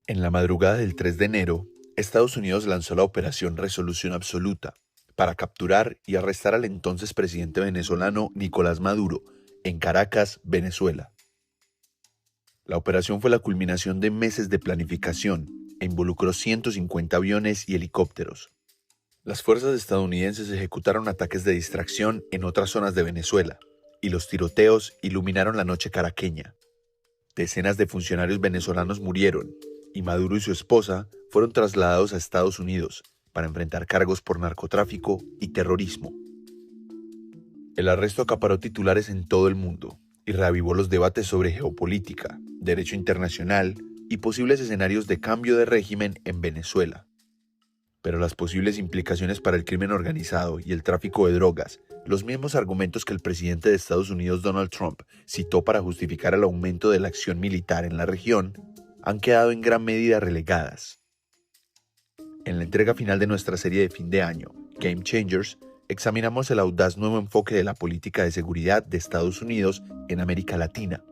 En la madrugada del 3 de enero, Estados Unidos lanzó la Operación Resolución Absoluta para capturar y arrestar al entonces presidente venezolano Nicolás Maduro en Caracas, Venezuela. La operación fue la culminación de meses de planificación e involucró 150 aviones y helicópteros. Las fuerzas estadounidenses ejecutaron ataques de distracción en otras zonas de Venezuela, y los tiroteos iluminaron la noche caraqueña. Decenas de funcionarios venezolanos murieron, y Maduro y su esposa fueron trasladados a Estados Unidos para enfrentar cargos por narcotráfico y terrorismo. El arresto acaparó titulares en todo el mundo y reavivó los debates sobre geopolítica, derecho internacional y posibles escenarios de cambio de régimen en Venezuela. Pero las posibles implicaciones para el crimen organizado y el tráfico de drogas, los mismos argumentos que el presidente de Estados Unidos Donald Trump citó para justificar el aumento de la acción militar en la región, han quedado en gran medida relegadas. En la entrega final de nuestra serie de fin de año, Game Changers, examinamos el audaz nuevo enfoque de la política de seguridad de Estados Unidos en América Latina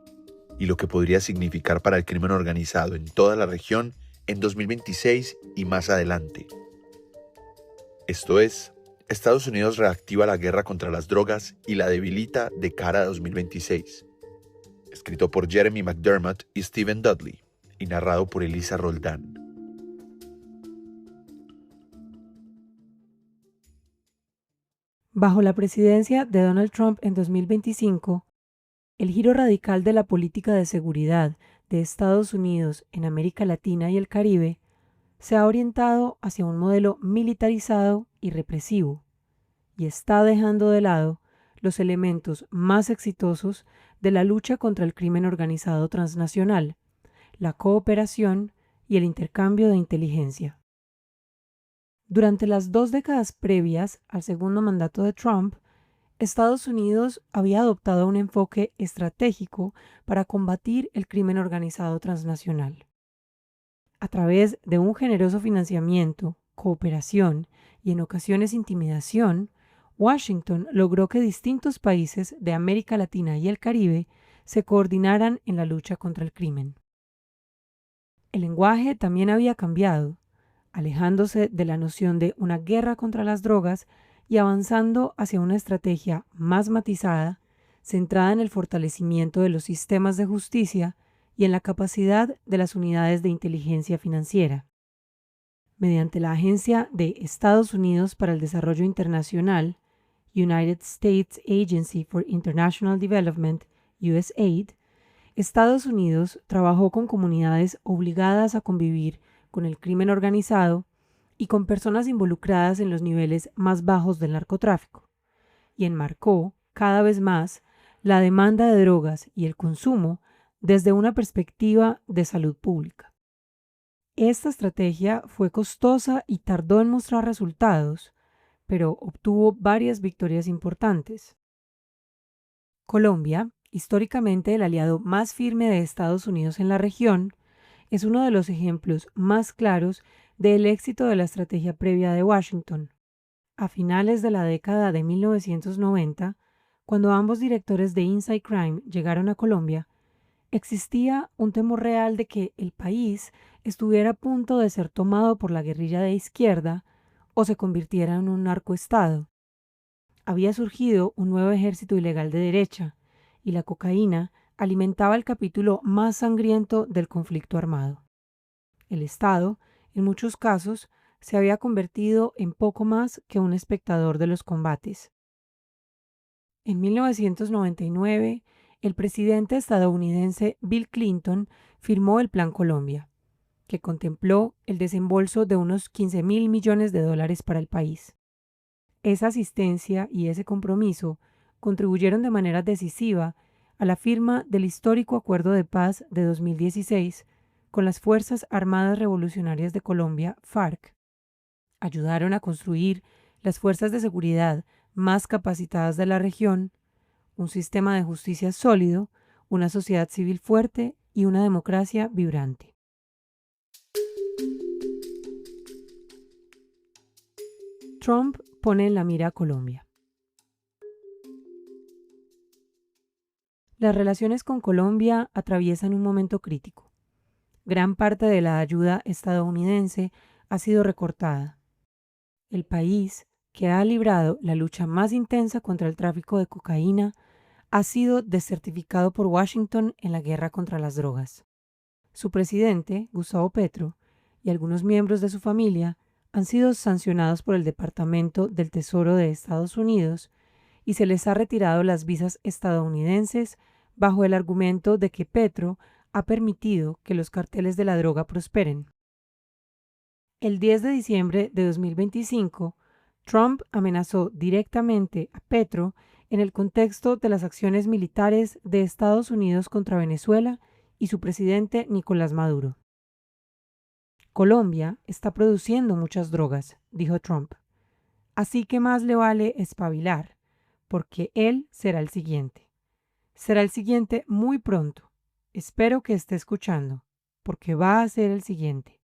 y lo que podría significar para el crimen organizado en toda la región en 2026 y más adelante. Esto es, Estados Unidos reactiva la guerra contra las drogas y la debilita de cara a 2026. Escrito por Jeremy McDermott y Stephen Dudley y narrado por Elisa Roldán. Bajo la presidencia de Donald Trump en 2025, el giro radical de la política de seguridad de Estados Unidos en América Latina y el Caribe se ha orientado hacia un modelo militarizado y represivo, y está dejando de lado los elementos más exitosos de la lucha contra el crimen organizado transnacional, la cooperación y el intercambio de inteligencia. Durante las 2 décadas previas al segundo mandato de Trump, Estados Unidos había adoptado un enfoque estratégico para combatir el crimen organizado transnacional. A través de un generoso financiamiento, cooperación y en ocasiones intimidación, Washington logró que distintos países de América Latina y el Caribe se coordinaran en la lucha contra el crimen. El lenguaje también había cambiado, alejándose de la noción de una guerra contra las drogas y avanzando hacia una estrategia más matizada, centrada en el fortalecimiento de los sistemas de justicia y en la capacidad de las unidades de inteligencia financiera. Mediante la Agencia de Estados Unidos para el Desarrollo Internacional, United States Agency for International Development, USAID, Estados Unidos trabajó con comunidades obligadas a convivir con el crimen organizado y con personas involucradas en los niveles más bajos del narcotráfico, y enmarcó, cada vez más, la demanda de drogas y el consumo desde una perspectiva de salud pública. Esta estrategia fue costosa y tardó en mostrar resultados, pero obtuvo varias victorias importantes. Colombia, históricamente el aliado más firme de Estados Unidos en la región, es uno de los ejemplos más claros del éxito de la estrategia previa de Washington. A finales de la década de 1990, cuando ambos directores de Inside Crime llegaron a Colombia, existía un temor real de que el país estuviera a punto de ser tomado por la guerrilla de izquierda o se convirtiera en un narcoestado. Había surgido un nuevo ejército ilegal de derecha, y la cocaína alimentaba el capítulo más sangriento del conflicto armado. El Estado, en muchos casos, se había convertido en poco más que un espectador de los combates. En 1999, el presidente estadounidense Bill Clinton firmó el Plan Colombia, que contempló el desembolso de unos 15.000 millones de dólares para el país. Esa asistencia y ese compromiso contribuyeron de manera decisiva a la firma del histórico Acuerdo de Paz de 2016 con las Fuerzas Armadas Revolucionarias de Colombia, FARC. Ayudaron a construir las fuerzas de seguridad más capacitadas de la región, un sistema de justicia sólido, una sociedad civil fuerte y una democracia vibrante. Trump pone en la mira a Colombia. Las relaciones con Colombia atraviesan un momento crítico. gran parte de la ayuda estadounidense ha sido recortada. El país, que ha librado la lucha más intensa contra el tráfico de cocaína, ha sido desertificado por Washington en la guerra contra las drogas. Su presidente, Gustavo Petro, y algunos miembros de su familia han sido sancionados por el Departamento del Tesoro de Estados Unidos y se les ha retirado las visas estadounidenses bajo el argumento de que Petro ha permitido que los carteles de la droga prosperen. El 10 de diciembre de 2025, Trump amenazó directamente a Petro en el contexto de las acciones militares de Estados Unidos contra Venezuela y su presidente Nicolás Maduro. Colombia está produciendo muchas drogas, dijo Trump. Así que más le vale espabilar, porque él será el siguiente. Será el siguiente muy pronto. Espero que esté escuchando, porque va a ser el siguiente.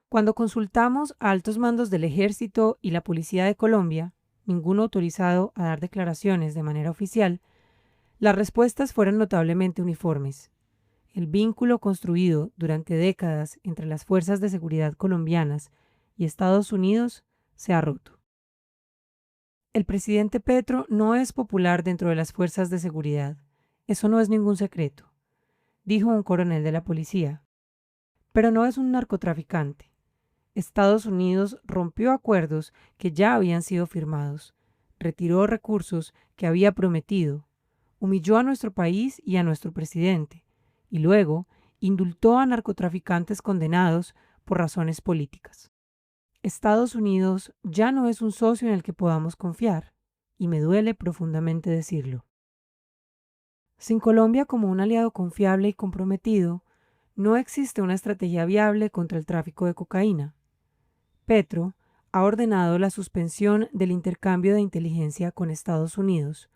Cuando consultamos a altos mandos del Ejército y la Policía de Colombia, ninguno autorizado a dar declaraciones de manera oficial, las respuestas fueron notablemente uniformes. El vínculo construido durante décadas entre las fuerzas de seguridad colombianas y Estados Unidos se ha roto. El presidente Petro no es popular dentro de las fuerzas de seguridad. Eso no es ningún secreto, dijo un coronel de la policía. Pero no es un narcotraficante. Estados Unidos rompió acuerdos que ya habían sido firmados, retiró recursos que había prometido, humilló a nuestro país y a nuestro presidente, y luego indultó a narcotraficantes condenados por razones políticas. Estados Unidos ya no es un socio en el que podamos confiar, y me duele profundamente decirlo. Sin Colombia como un aliado confiable y comprometido, no existe una estrategia viable contra el tráfico de cocaína. Petro ha ordenado la suspensión del intercambio de inteligencia con Estados Unidos,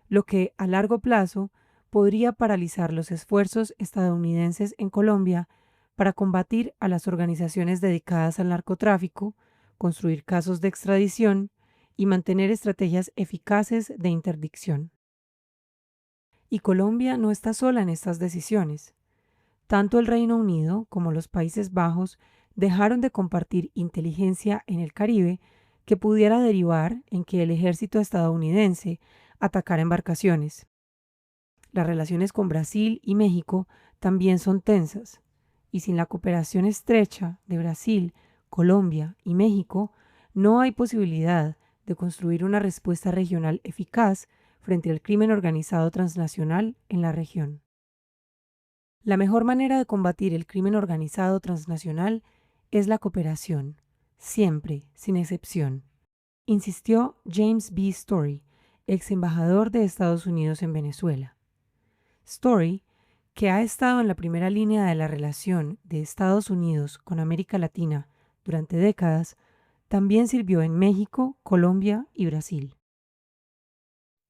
lo que a largo plazo podría paralizar los esfuerzos estadounidenses en Colombia para combatir a las organizaciones dedicadas al narcotráfico, construir casos de extradición y mantener estrategias eficaces de interdicción. Y Colombia no está sola en estas decisiones. Tanto el Reino Unido como los Países Bajos dejaron de compartir inteligencia en el Caribe que pudiera derivar en que el ejército estadounidense atacara embarcaciones. Las relaciones con Brasil y México también son tensas, y sin la cooperación estrecha de Brasil, Colombia y México, no hay posibilidad de construir una respuesta regional eficaz frente al crimen organizado transnacional en la región. La mejor manera de combatir el crimen organizado transnacional es la cooperación, siempre, sin excepción, insistió James B. Story, ex embajador de Estados Unidos en Venezuela. Story, que ha estado en la primera línea de la relación de Estados Unidos con América Latina durante décadas, también sirvió en México, Colombia y Brasil.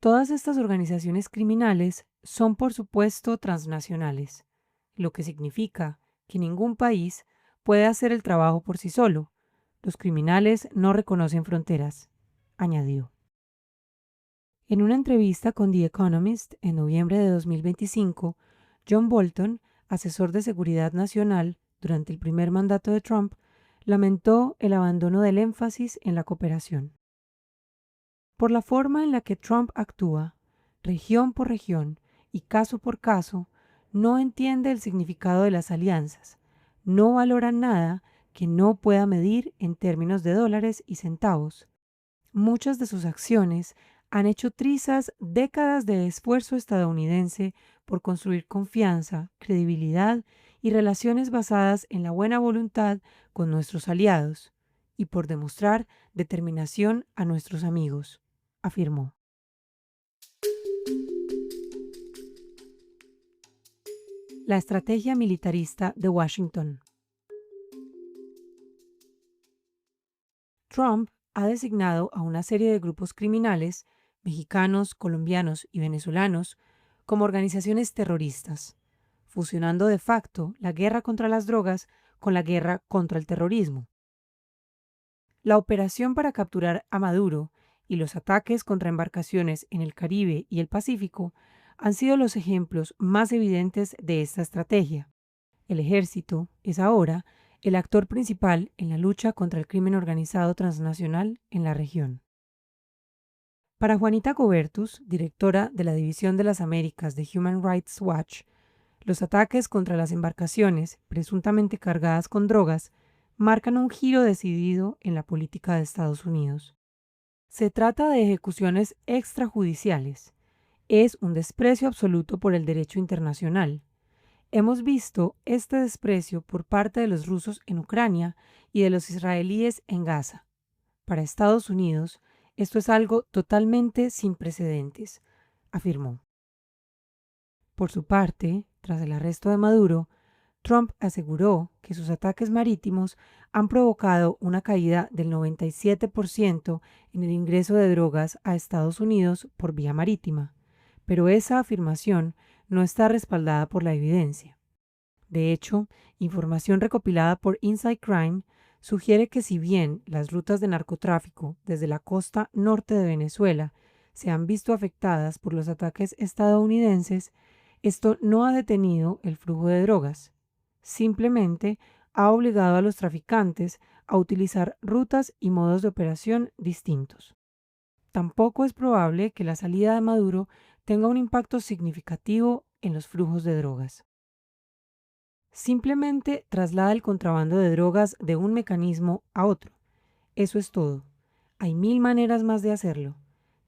Todas estas organizaciones criminales son, por supuesto, transnacionales, lo que significa que ningún país puede hacer el trabajo por sí solo. Los criminales no reconocen fronteras, añadió. En una entrevista con The Economist en noviembre de 2025, John Bolton, asesor de seguridad nacional durante el primer mandato de Trump, lamentó el abandono del énfasis en la cooperación. Por la forma en la que Trump actúa, región por región y caso por caso, no entiende el significado de las alianzas, no valora nada que no pueda medir en términos de dólares y centavos. Muchas de sus acciones han hecho trizas décadas de esfuerzo estadounidense por construir confianza, credibilidad y relaciones basadas en la buena voluntad con nuestros aliados y por demostrar determinación a nuestros amigos, afirmó. La estrategia militarista de Washington. Trump ha designado a una serie de grupos criminales, mexicanos, colombianos y venezolanos, como organizaciones terroristas, fusionando de facto la guerra contra las drogas con la guerra contra el terrorismo. La operación para capturar a Maduro y los ataques contra embarcaciones en el Caribe y el Pacífico han sido los ejemplos más evidentes de esta estrategia. El ejército es ahora el actor principal en la lucha contra el crimen organizado transnacional en la región. Para Juanita Cobertus, directora de la División de las Américas de Human Rights Watch, los ataques contra las embarcaciones presuntamente cargadas con drogas marcan un giro decidido en la política de Estados Unidos. Se trata de ejecuciones extrajudiciales. Es un desprecio absoluto por el derecho internacional. Hemos visto este desprecio por parte de los rusos en Ucrania y de los israelíes en Gaza. Para Estados Unidos, esto es algo totalmente sin precedentes, afirmó. Por su parte, tras el arresto de Maduro, Trump aseguró que sus ataques marítimos han provocado una caída del 97% en el ingreso de drogas a Estados Unidos por vía marítima, pero esa afirmación no está respaldada por la evidencia. De hecho, información recopilada por Inside Crime sugiere que si bien las rutas de narcotráfico desde la costa norte de Venezuela se han visto afectadas por los ataques estadounidenses, esto no ha detenido el flujo de drogas. Simplemente ha obligado a los traficantes a utilizar rutas y modos de operación distintos. Tampoco es probable que la salida de Maduro tenga un impacto significativo en los flujos de drogas. Simplemente traslada el contrabando de drogas de un mecanismo a otro. Eso es todo. Hay 1000 maneras más de hacerlo.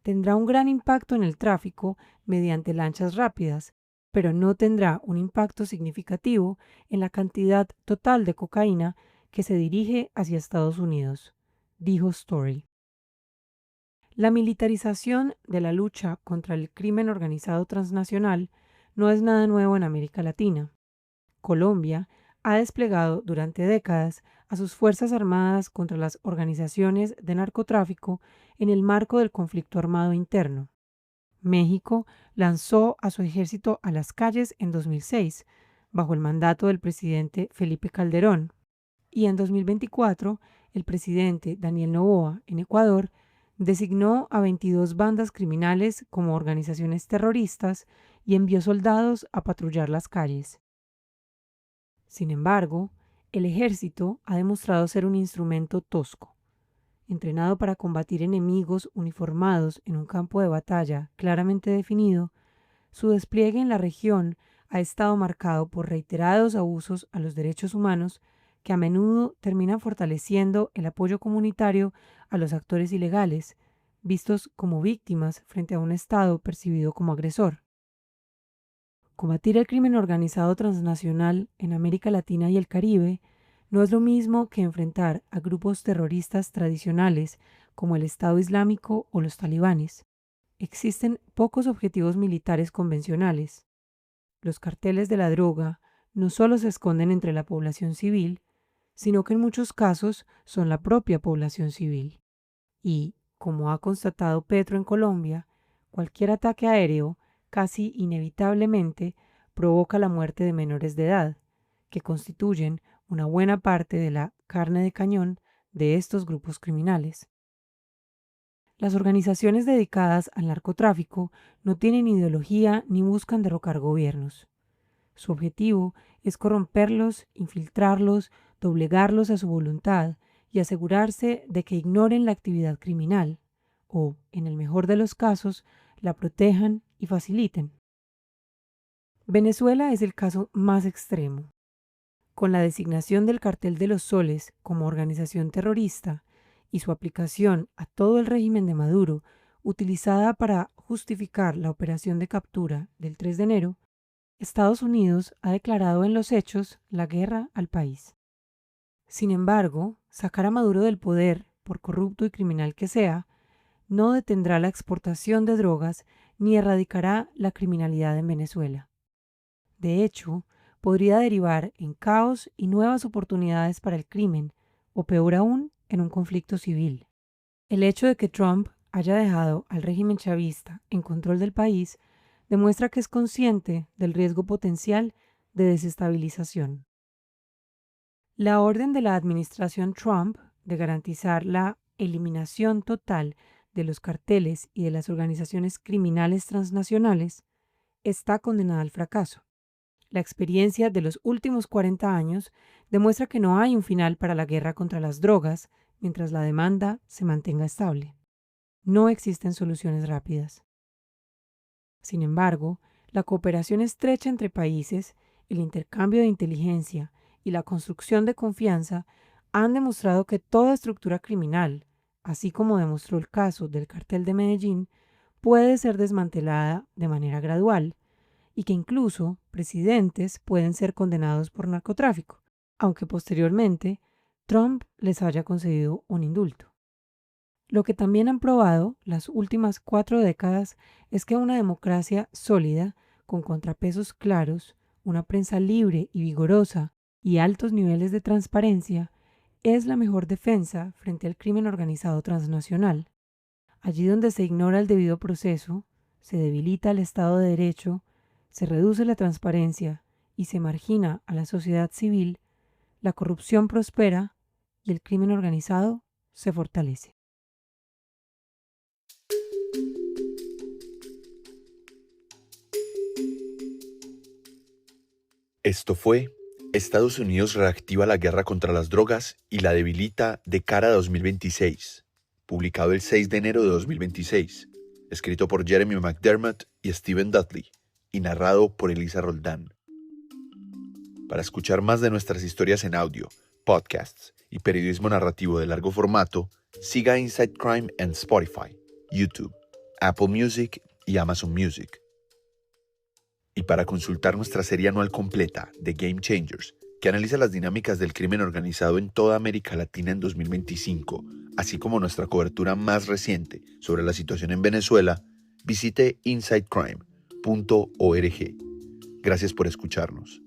Tendrá un gran impacto en el tráfico mediante lanchas rápidas, pero no tendrá un impacto significativo en la cantidad total de cocaína que se dirige hacia Estados Unidos, dijo Story. La militarización de la lucha contra el crimen organizado transnacional no es nada nuevo en América Latina. Colombia ha desplegado durante décadas a sus Fuerzas Armadas contra las organizaciones de narcotráfico en el marco del conflicto armado interno. México lanzó a su ejército a las calles en 2006, bajo el mandato del presidente Felipe Calderón, y en 2024 el presidente Daniel Noboa, en Ecuador, designó a 22 bandas criminales como organizaciones terroristas y envió soldados a patrullar las calles. Sin embargo, el ejército ha demostrado ser un instrumento tosco. Entrenado para combatir enemigos uniformados en un campo de batalla claramente definido, su despliegue en la región ha estado marcado por reiterados abusos a los derechos humanos que a menudo terminan fortaleciendo el apoyo comunitario a los actores ilegales, vistos como víctimas frente a un Estado percibido como agresor. Combatir el crimen organizado transnacional en América Latina y el Caribe no es lo mismo que enfrentar a grupos terroristas tradicionales como el Estado Islámico o los talibanes. Existen pocos objetivos militares convencionales. Los carteles de la droga no solo se esconden entre la población civil, sino que en muchos casos son la propia población civil. Y, como ha constatado Petro en Colombia, cualquier ataque aéreo casi inevitablemente provoca la muerte de menores de edad, que constituyen una buena parte de la carne de cañón de estos grupos criminales. Las organizaciones dedicadas al narcotráfico no tienen ideología ni buscan derrocar gobiernos. Su objetivo es corromperlos, infiltrarlos, doblegarlos a su voluntad y asegurarse de que ignoren la actividad criminal o, en el mejor de los casos, la protejan y faciliten. Venezuela es el caso más extremo. Con la designación del Cartel de los Soles como organización terrorista y su aplicación a todo el régimen de Maduro, utilizada para justificar la operación de captura del 3 de enero, Estados Unidos ha declarado en los hechos la guerra al país. Sin embargo, sacar a Maduro del poder, por corrupto y criminal que sea, no detendrá la exportación de drogas ni erradicará la criminalidad en Venezuela. De hecho, podría derivar en caos y nuevas oportunidades para el crimen, o peor aún, en un conflicto civil. El hecho de que Trump haya dejado al régimen chavista en control del país demuestra que es consciente del riesgo potencial de desestabilización. La orden de la administración Trump de garantizar la eliminación total de los carteles y de las organizaciones criminales transnacionales está condenada al fracaso. La experiencia de los últimos 40 años demuestra que no hay un final para la guerra contra las drogas mientras la demanda se mantenga estable. No existen soluciones rápidas. Sin embargo, la cooperación estrecha entre países, el intercambio de inteligencia y la construcción de confianza han demostrado que toda estructura criminal, así como demostró el caso del Cartel de Medellín, puede ser desmantelada de manera gradual y que incluso presidentes pueden ser condenados por narcotráfico, aunque posteriormente Trump les haya concedido un indulto. Lo que también han probado las últimas 4 décadas es que una democracia sólida, con contrapesos claros, una prensa libre y vigorosa y altos niveles de transparencia, es la mejor defensa frente al crimen organizado transnacional. Allí donde se ignora el debido proceso, se debilita el Estado de Derecho, se reduce la transparencia y se margina a la sociedad civil, la corrupción prospera y el crimen organizado se fortalece. Esto fue Estados Unidos reactiva la guerra contra las drogas y la debilita de cara a 2026, publicado el 6 de enero de 2026, escrito por Jeremy McDermott y Stephen Dudley, y narrado por Elisa Roldán. Para escuchar más de nuestras historias en audio, podcasts y periodismo narrativo de largo formato, siga Inside Crime en Spotify, YouTube, Apple Music y Amazon Music. Y para consultar nuestra serie anual completa de Game Changers, que analiza las dinámicas del crimen organizado en toda América Latina en 2025, así como nuestra cobertura más reciente sobre la situación en Venezuela, visite insidecrime.org. Gracias por escucharnos.